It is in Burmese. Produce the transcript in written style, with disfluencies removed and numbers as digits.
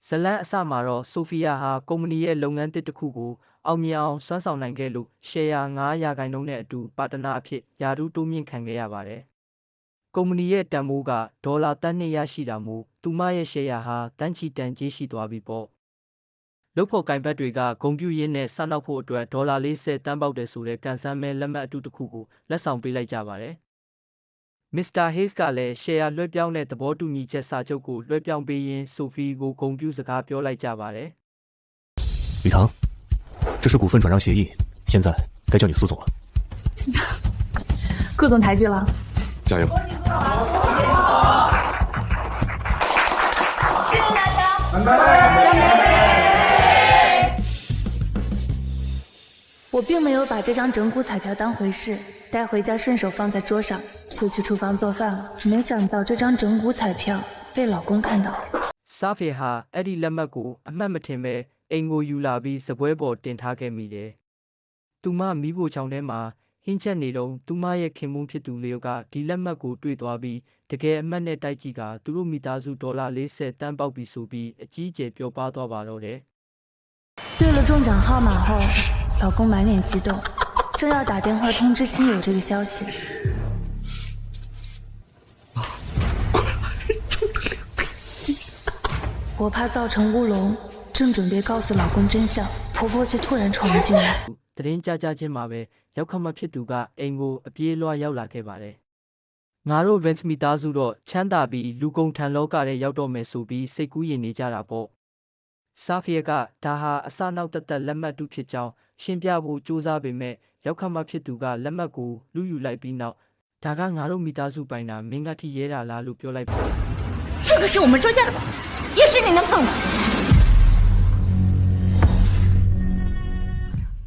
ဇလန်အစမှာတော့ဆိုဖီယာဟာကုမ္ပဏီရဲ့လုပ်ငန်းတစ်တစ်ခုကိုအောင်မြင်အောင်စွမ်းဆောင်နိုင်ခဲ့လို့ရှယ်ယာ9%နဲ့အတူပါတနာအဖြစ်ယာတူတိုးမြင့်ခံခဲ့ရပါတယ်။ကုမ္ပဏီရဲ့တန်ဖိုးကဒေါ်လာတန်း200ရှိတာမို့သူမရဲ့ရှယ်ယာဟာတန်းချီတန်ကြေးရှိသွားပြီပေါ့။လုပ်ဖို့ကင်ဘတ်တွေကဂုံပြူရင်းနဲ့စနောက်ဖို့အတွက်ဒေါ်လာ40တန်းပေါက်တယ်ဆိုတဲ့ကန်ဆန်းမဲလက်မှတ်အတူတစ်ခုကိုလက်ဆောင်ပေးလိုက်ကြပါတယ်။ မစ္စတာဟေးစ်ကလည်းရှယ်ယာလွှဲပြောင်းတဲ့သဘောတူညီချက်စာချုပ်ကိုလွှဲပြောင်းပေးရင်းဆိုဖီကိုဂုဏ်ပြုစကားပြောလိုက်ကြပါတယ်吕唐，这是股份转让协议，现在该叫你苏总了。顾总抬举了，加油！谢谢大家。我并没有把这张整蛊彩票当回事，带回家顺手放在桌上，就去厨房做饭了。没想到这张整蛊彩票被老公看到了。 ဆာဖီဟာအဲ့ဒီလက်မှတ်ကိုအမှတ်မထင်ပဲအိမ်ကိုယူလာပြီးစပွဲပေါ်တင်ထားခဲ့မိတယ်။သူမမိဖို့ချောင်းထဲမှာဟင်းချက်နေတော့သူမရဲ့ခင်မွန်းဖြစ်သူလျောက်ကဒီလက်မှတ်ကိုတွေ့သွားပြီးတကယ်အမှတ်နဲ့တိုက်ကြည့်ကသူတို့မိသားစုဒေါ်လာ40တန်းပေါက်ပြီဆိုပြီးအကြီးအကျယ်ပြောပါသွားပါတော့တယ်对了中奖号码后，老公满脸激动，正要打电话通知亲友这个消息。我怕造成乌龙，正准备告诉老公真相，婆婆却突然闯了进来。 ။တရင်ကြကြချင်းမှာပဲရောက်ခမဖြစ်သူကအိမ်ကိုအပြေးလွှားရောက်လာခဲ့ပါတယ်။ငါတို့ Vance မိသားစုတော့ချမ်းသာပြီးလူကုန်ထံလောကထဲရောက်တော့မယ်ဆိုပြီးစိတ်ကူးရင်နေကြတာပေါ့။ဆာဖီယာကဒါဟာအစနောက်တက်လက်မှတ်တူဖြစ်ကြောင်းရှင်းပြဖို့ကြိုးစားပေမဲ့ရောက်ခမဖြစ်သူကလက်မှတ်ကိုလူယူလိုက်ပြီးနောက်ဒါကငါတို့မိသားစုပိုင်တာမင်းကထိရဲတာလားလို့ပြောလိုက်ပါတယ်။ 这可是我们周家的宝，也是你能碰的。